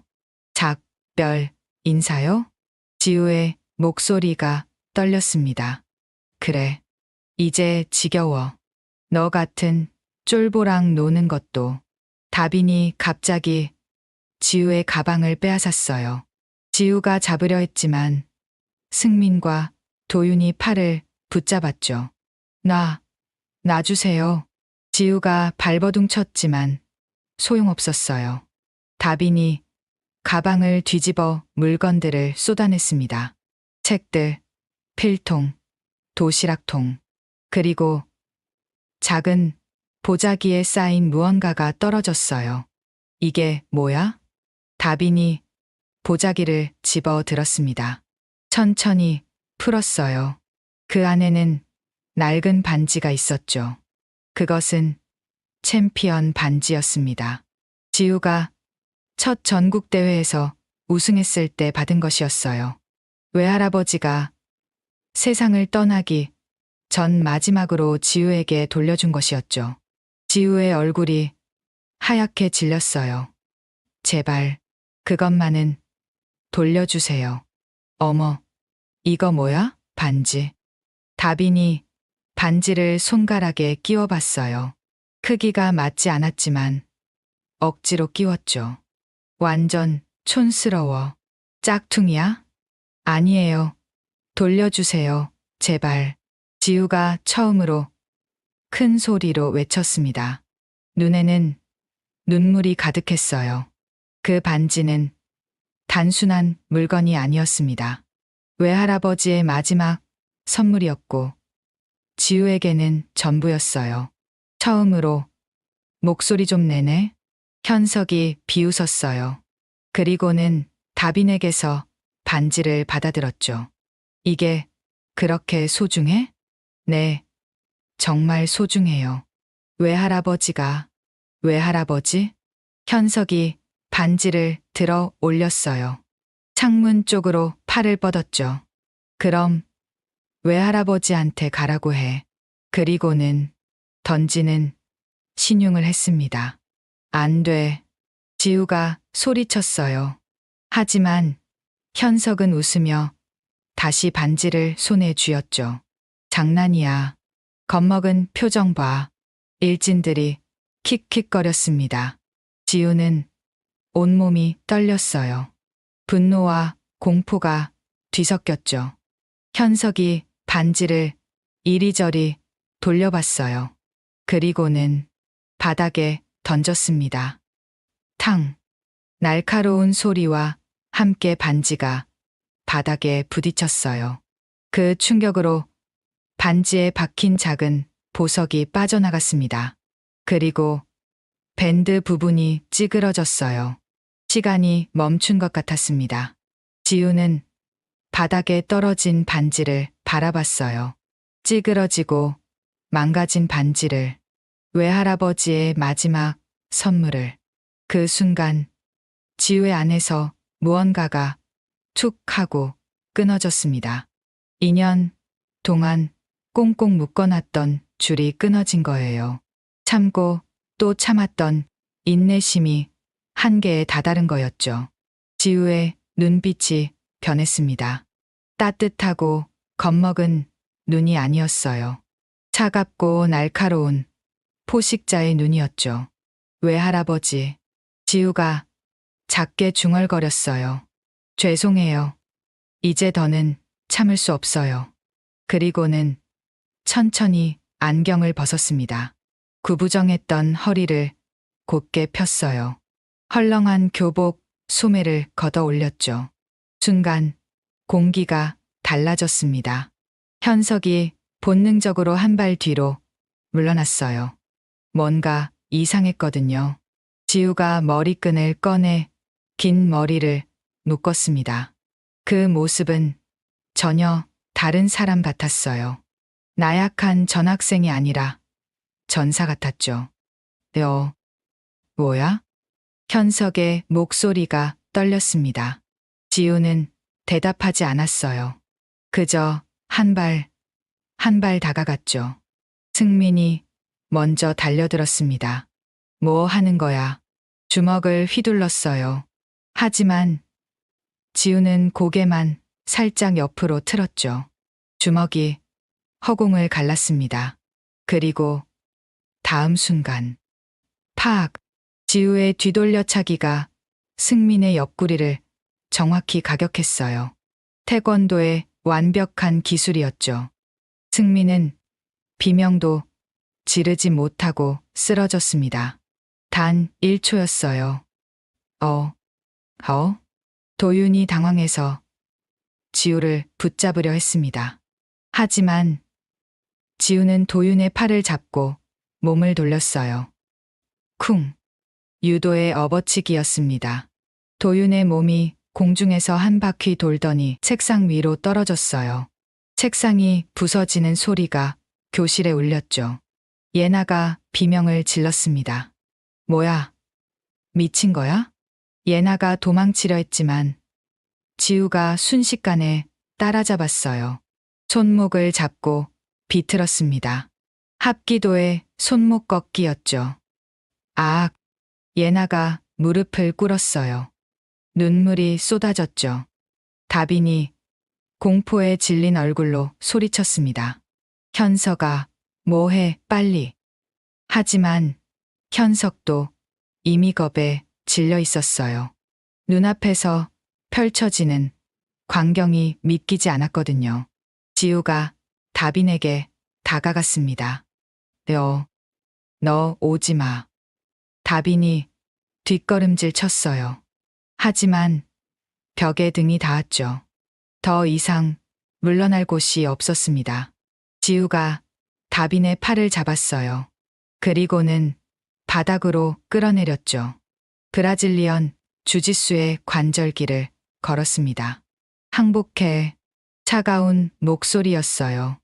작별 인사요? 지우의 목소리가 떨렸습니다. 그래. 이제 지겨워. 너 같은 쫄보랑 노는 것도. 다빈이 갑자기 지우의 가방을 빼앗았어요. 지우가 잡으려 했지만 승민과 도윤이 팔을 붙잡았죠. 놔주세요. 지우가 발버둥 쳤지만 소용없었어요. 다빈이 가방을 뒤집어 물건들을 쏟아냈습니다. 책들, 필통, 도시락통, 그리고 작은 보자기에 쌓인 무언가가 떨어졌어요. 이게 뭐야? 다빈이 보자기를 집어 들었습니다. 천천히 풀었어요. 그 안에는 낡은 반지가 있었죠. 그것은 챔피언 반지였습니다. 지우가 첫 전국대회에서 우승했을 때 받은 것이었어요. 외할아버지가 세상을 떠나기 전 마지막으로 지우에게 돌려준 것이었죠. 지우의 얼굴이 하얗게 질렸어요. 제발 그것만은 돌려주세요. 어머, 이거 뭐야? 반지. 다빈이 반지를 손가락에 끼워봤어요. 크기가 맞지 않았지만 억지로 끼웠죠. 완전 촌스러워. 짝퉁이야? 아니에요. 돌려주세요. 제발. 지우가 처음으로 큰 소리로 외쳤습니다. 눈에는 눈물이 가득했어요. 그 반지는 단순한 물건이 아니었습니다. 외할아버지의 마지막 선물이었고 지우에게는 전부였어요. 처음으로 목소리 좀 내네. 현석이 비웃었어요. 그리고는 다빈에게서 반지를 받아들었죠. 이게 그렇게 소중해? 네, 정말 소중해요. 외할아버지? 현석이 반지를 들어 올렸어요. 창문 쪽으로 팔을 뻗었죠. 그럼 외할아버지한테 가라고 해. 그리고는 던지는 신용을 했습니다. 안 돼. 지우가 소리쳤어요. 하지만 현석은 웃으며 다시 반지를 손에 쥐었죠. 장난이야. 겁먹은 표정 봐. 일진들이 킥킥거렸습니다. 지우는 온몸이 떨렸어요. 분노와 공포가 뒤섞였죠. 현석이 반지를 이리저리 돌려봤어요. 그리고는 바닥에 던졌습니다. 탕! 날카로운 소리와 함께 반지가 바닥에 부딪혔어요. 그 충격으로 반지에 박힌 작은 보석이 빠져나갔습니다. 그리고 밴드 부분이 찌그러졌어요. 시간이 멈춘 것 같았습니다. 지우는 바닥에 떨어진 반지를 바라봤어요. 찌그러지고 망가진 반지를, 외할아버지의 마지막 선물을. 그 순간 지우의 안에서 무언가가 툭 하고 끊어졌습니다. 2년 동안 꽁꽁 묶어놨던 줄이 끊어진 거예요. 참고 또 참았던 인내심이 한계에 다다른 거였죠. 지우의 눈빛이 변했습니다. 따뜻하고 겁먹은 눈이 아니었어요. 차갑고 날카로운 포식자의 눈이었죠. 외할아버지. 지우가 작게 중얼거렸어요. 죄송해요. 이제 더는 참을 수 없어요. 그리고는 천천히 안경을 벗었습니다. 구부정했던 허리를 곧게 폈어요. 헐렁한 교복 소매를 걷어 올렸죠. 순간 공기가 달라졌습니다. 현석이 본능적으로 한 발 뒤로 물러났어요. 뭔가 이상했거든요. 지우가 머리끈을 꺼내 긴 머리를 묶었습니다. 그 모습은 전혀 다른 사람 같았어요. 나약한 전학생이 아니라 전사 같았죠. 뭐야? 현석의 목소리가 떨렸습니다. 지우는 대답하지 않았어요. 그저 한 발 다가갔죠. 승민이 먼저 달려들었습니다. 뭐 하는 거야? 주먹을 휘둘렀어요. 하지만 지우는 고개만 살짝 옆으로 틀었죠. 주먹이 허공을 갈랐습니다. 그리고 다음 순간 팍! 지우의 뒤돌려차기가 승민의 옆구리를 정확히 가격했어요. 태권도의 완벽한 기술이었죠. 승민은 비명도 지르지 못하고 쓰러졌습니다. 단 1초였어요. 도윤이 당황해서 지우를 붙잡으려 했습니다. 하지만 지우는 도윤의 팔을 잡고 몸을 돌렸어요. 쿵! 유도의 업어치기였습니다. 도윤의 몸이 공중에서 한 바퀴 돌더니 책상 위로 떨어졌어요. 책상이 부서지는 소리가 교실에 울렸죠. 예나가 비명을 질렀습니다. 뭐야? 미친 거야? 예나가 도망치려 했지만 지우가 순식간에 따라잡았어요. 손목을 잡고 비틀었습니다. 합기도의 손목 꺾기였죠. 아악! 예나가 무릎을 꿇었어요. 눈물이 쏟아졌죠. 다빈이 공포에 질린 얼굴로 소리쳤습니다. 현석아, 뭐해, 빨리. 하지만 현석도 이미 겁에 질려 있었어요. 눈앞에서 펼쳐지는 광경이 믿기지 않았거든요. 지우가 다빈에게 다가갔습니다. 너 오지 마. 다빈이 뒷걸음질 쳤어요. 하지만 벽에 등이 닿았죠. 더 이상 물러날 곳이 없었습니다. 지우가 다빈의 팔을 잡았어요. 그리고는 바닥으로 끌어내렸죠. 브라질리언 주짓수의 관절기를 걸었습니다. 항복해. 차가운 목소리였어요.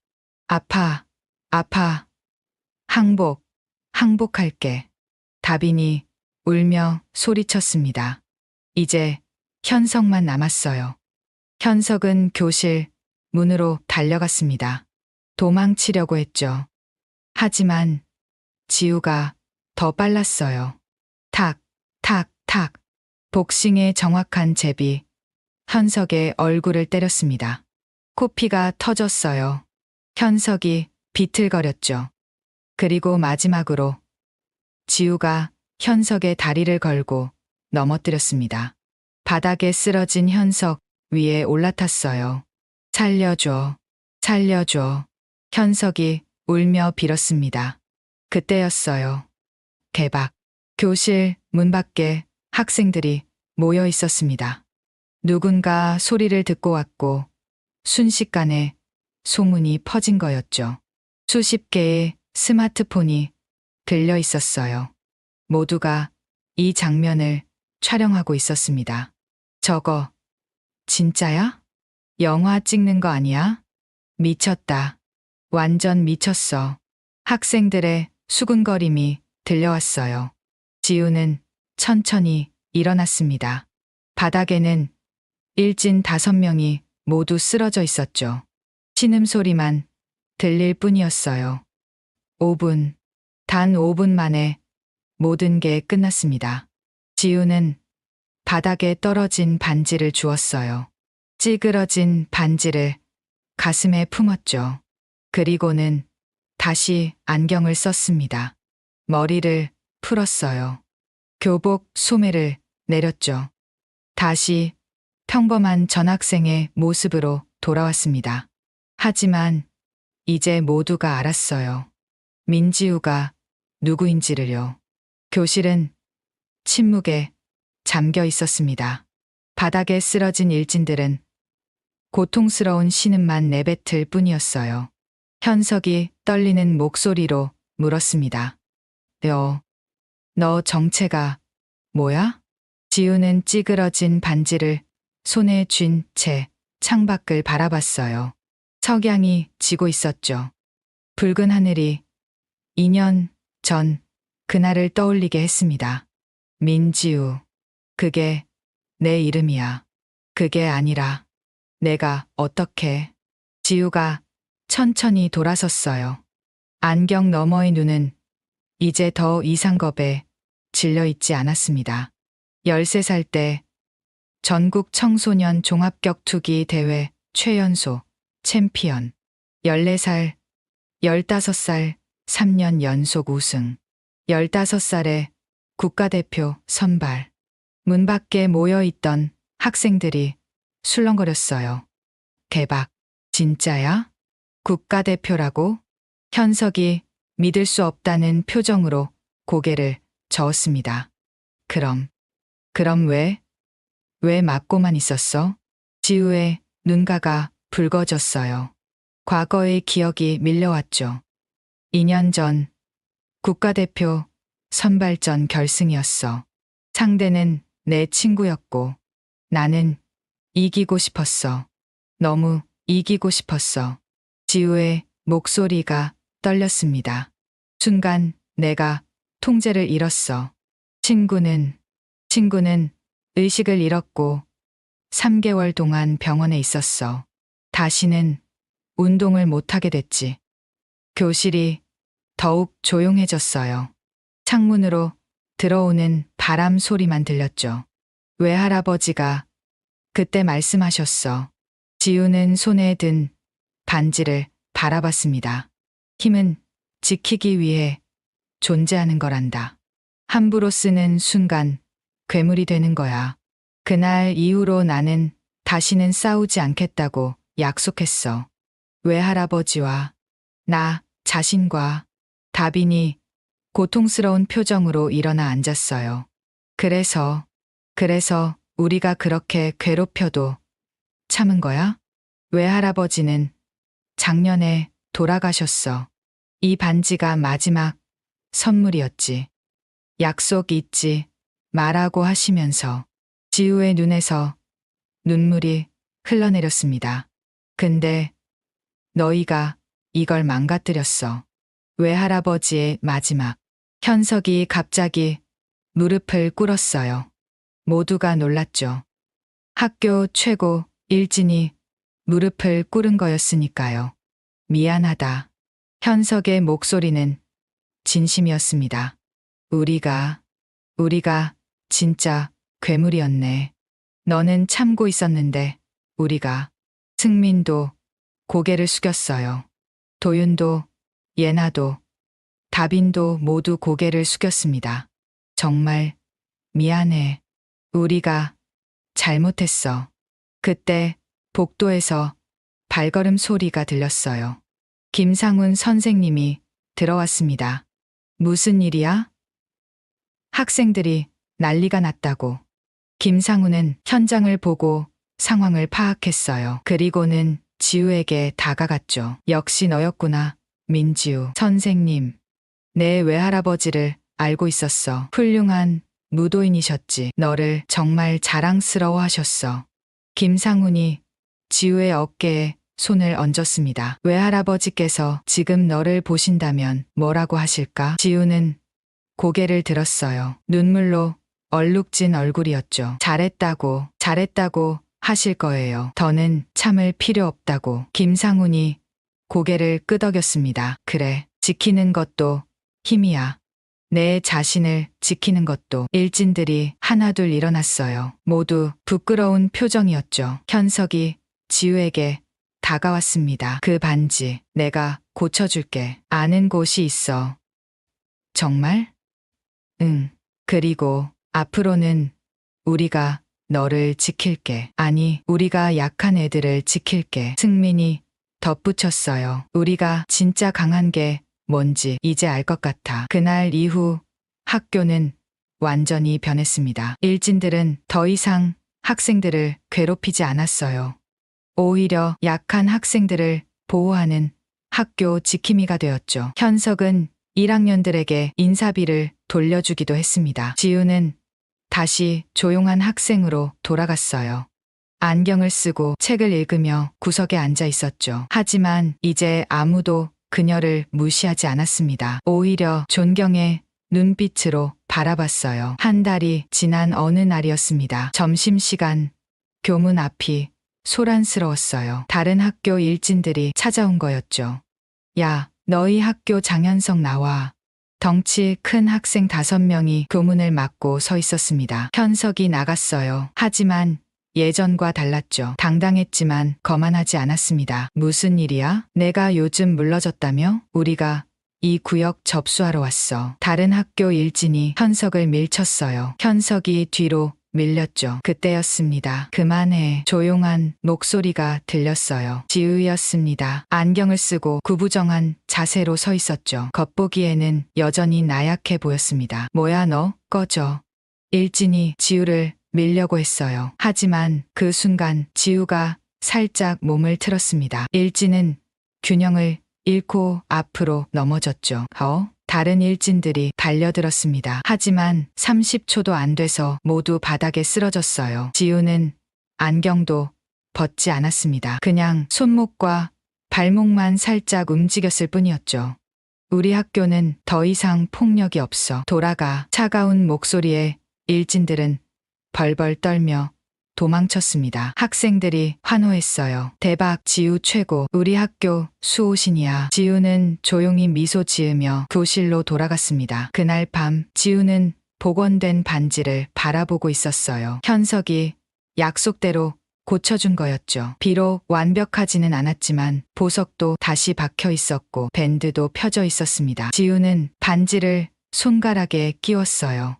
아파. 항복할게. 다빈이 울며 소리쳤습니다. 이제 현석만 남았어요. 현석은 교실 문으로 달려갔습니다. 도망치려고 했죠. 하지만 지우가 더 빨랐어요. 탁. 복싱의 정확한 잽이 현석의 얼굴을 때렸습니다. 코피가 터졌어요. 현석이 비틀거렸죠. 그리고 마지막으로 지우가 현석의 다리를 걸고 넘어뜨렸습니다. 바닥에 쓰러진 현석 위에 올라탔어요. 살려줘. 현석이 울며 빌었습니다. 그때였어요. 대박. 교실 문 밖에 학생들이 모여 있었습니다. 누군가 소리를 듣고 왔고 순식간에 소문이 퍼진 거였죠. 수십 개의 스마트폰이 들려 있었어요. 모두가 이 장면을 촬영하고 있었습니다. 저거 진짜야? 영화 찍는 거 아니야? 미쳤다. 완전 미쳤어. 학생들의 수군거림이 들려왔어요. 지우는 천천히 일어났습니다. 바닥에는 일진 5명이 모두 쓰러져 있었죠. 신음소리만 들릴 뿐이었어요. 단 5분 만에 모든 게 끝났습니다. 지우는 바닥에 떨어진 반지를 주웠어요. 찌그러진 반지를 가슴에 품었죠. 그리고는 다시 안경을 썼습니다. 머리를 풀었어요. 교복 소매를 내렸죠. 다시 평범한 전학생의 모습으로 돌아왔습니다. 하지만 이제 모두가 알았어요. 민지우가 누구인지를요. 교실은 침묵에 잠겨 있었습니다. 바닥에 쓰러진 일진들은 고통스러운 신음만 내뱉을 뿐이었어요. 현석이 떨리는 목소리로 물었습니다. 너 정체가 뭐야? 지우는 찌그러진 반지를 손에 쥔 채 창밖을 바라봤어요. 석양이 지고 있었죠. 붉은 하늘이 2년 전 그날을 떠올리게 했습니다. 민지우. 그게 내 이름이야. 그게 아니라 내가 어떻게. 지우가 천천히 돌아섰어요. 안경 너머의 눈은 이제 더 이상 겁에 질려 있지 않았습니다. 13살 때 전국 청소년 종합격투기 대회 최연소 챔피언. 14살, 15살 3년 연속 우승. 15살에 국가대표 선발. 문 밖에 모여있던 학생들이 술렁거렸어요. 대박. 진짜야? 국가대표라고? 현석이 믿을 수 없다는 표정으로 고개를 저었습니다. 그럼 왜 맞고만 있었어? 지우의 눈가가 붉어졌어요. 과거의 기억이 밀려왔죠. 2년 전 국가대표 선발전 결승이었어. 상대는 내 친구였고 나는 이기고 싶었어. 너무 이기고 싶었어. 지우의 목소리가 떨렸습니다. 순간 내가 통제를 잃었어. 친구는 의식을 잃었고 3개월 동안 병원에 있었어. 다시는 운동을 못하게 됐지. 교실이 더욱 조용해졌어요. 창문으로 들어오는 바람 소리만 들렸죠. 외할아버지가 그때 말씀하셨어. 지우는 손에 든 반지를 바라봤습니다. 힘은 지키기 위해 존재하는 거란다. 함부로 쓰는 순간 괴물이 되는 거야. 그날 이후로 나는 다시는 싸우지 않겠다고 약속했어. 외할아버지와 나 자신과. 다빈이 고통스러운 표정으로 일어나 앉았어요. 그래서 우리가 그렇게 괴롭혀도 참은 거야? 외할아버지는 작년에 돌아가셨어. 이 반지가 마지막 선물이었지. 약속 잊지 말라고 하시면서. 지우의 눈에서 눈물이 흘러내렸습니다. 근데 너희가 이걸 망가뜨렸어. 외할아버지의 마지막. 현석이 갑자기 무릎을 꿇었어요. 모두가 놀랐죠. 학교 최고 일진이 무릎을 꿇은 거였으니까요. 미안하다. 현석의 목소리는 진심이었습니다. 우리가 진짜 괴물이었네. 너는 참고 있었는데 우리가. 승민도 고개를 숙였어요. 도윤도, 예나도, 다빈도 모두 고개를 숙였습니다. 정말 미안해. 우리가 잘못했어. 그때 복도에서 발걸음 소리가 들렸어요. 김상훈 선생님이 들어왔습니다. 무슨 일이야? 학생들이 난리가 났다고. 김상훈은 현장을 보고 상황을 파악했어요. 그리고는 지우에게 다가갔죠. 역시 너였구나, 민지우. 선생님, 내 외할아버지를 알고 있었어. 훌륭한 무도인이셨지. 너를 정말 자랑스러워하셨어. 김상훈이 지우의 어깨에 손을 얹었습니다. 외할아버지께서 지금 너를 보신다면 뭐라고 하실까? 지우는 고개를 들었어요. 눈물로 얼룩진 얼굴이었죠. 잘했다고 하실 거예요. 더는 참을 필요 없다고. 김상훈이 고개를 끄덕였습니다. 그래, 지키는 것도 힘이야. 내 자신을 지키는 것도. 일진들이 하나둘 일어났어요. 모두 부끄러운 표정이었죠. 현석이 지우에게 다가왔습니다. 그 반지 내가 고쳐줄게. 아는 곳이 있어. 정말? 응. 그리고 앞으로는 우리가 너를 지킬게. 아니, 우리가 약한 애들을 지킬게. 승민이 덧붙였어요. 우리가 진짜 강한 게 뭔지 이제 알 것 같아. 그날 이후 학교는 완전히 변했습니다. 일진들은 더 이상 학생들을 괴롭히지 않았어요. 오히려 약한 학생들을 보호하는 학교 지킴이가 되었죠. 현석은 1학년들에게 인사비를 돌려주기도 했습니다. 지우는 다시 조용한 학생으로 돌아갔어요. 안경을 쓰고 책을 읽으며 구석에 앉아 있었죠. 하지만 이제 아무도 그녀를 무시하지 않았습니다. 오히려 존경의 눈빛으로 바라봤어요. 한 달이 지난 어느 날이었습니다. 점심시간 교문 앞이 소란스러웠어요. 다른 학교 일진들이 찾아온 거였죠. 야, 너희 학교 장현석 나와. 덩치 큰 학생 5명이 교문을 막고 서 있었습니다. 현석이 나갔어요. 하지만 예전과 달랐죠. 당당했지만 거만하지 않았습니다. 무슨 일이야? 내가 요즘 물러졌다며? 우리가 이 구역 접수하러 왔어. 다른 학교 일진이 현석을 밀쳤어요. 현석이 뒤로 밀렸죠. 그때였습니다. 그만해. 조용한 목소리가 들렸어요. 지우였습니다. 안경을 쓰고 구부정한 자세로 서 있었죠. 겉보기에는 여전히 나약해 보였습니다. 뭐야 너? 꺼져. 일진이 지우를 밀려고 했어요. 하지만 그 순간 지우가 살짝 몸을 틀었습니다. 일진은 균형을 잃고 앞으로 넘어졌죠. 다른 일진들이 달려들었습니다. 하지만 30초도 안 돼서 모두 바닥에 쓰러졌어요. 지우는 안경도 벗지 않았습니다. 그냥 손목과 발목만 살짝 움직였을 뿐이었죠. 우리 학교는 더 이상 폭력이 없어. 돌아가. 차가운 목소리에 일진들은 벌벌 떨며 도망쳤습니다. 학생들이 환호했어요. 대박, 지우 최고. 우리 학교 수호신이야. 지우는 조용히 미소 지으며 교실로 돌아갔습니다. 그날 밤 지우는 복원된 반지를 바라보고 있었어요. 현석이 약속대로 고쳐준 거였죠. 비록 완벽하지는 않았지만 보석도 다시 박혀 있었고 밴드도 펴져 있었습니다. 지우는 반지를 손가락에 끼웠어요.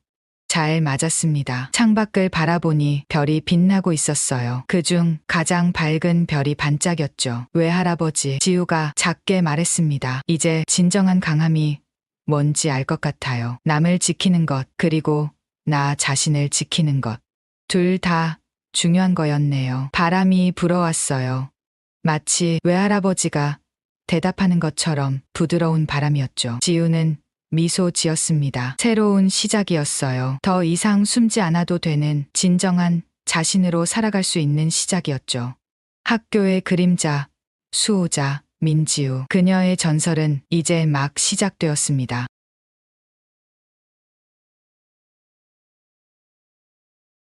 잘 맞았습니다. 창밖을 바라보니 별이 빛나고 있었어요. 그중 가장 밝은 별이 반짝였죠. 외할아버지, 지우가 작게 말했습니다. 이제 진정한 강함이 뭔지 알 것 같아요. 남을 지키는 것, 그리고 나 자신을 지키는 것. 둘 다 중요한 거였네요. 바람이 불어왔어요. 마치 외할아버지가 대답하는 것처럼 부드러운 바람이었죠. 지우는 미소 지었습니다. 새로운 시작이었어요. 더 이상 숨지 않아도 되는 진정한 자신으로 살아갈 수 있는 시작이었죠. 학교의 그림자, 수호자, 민지우. 그녀의 전설은 이제 막 시작되었습니다.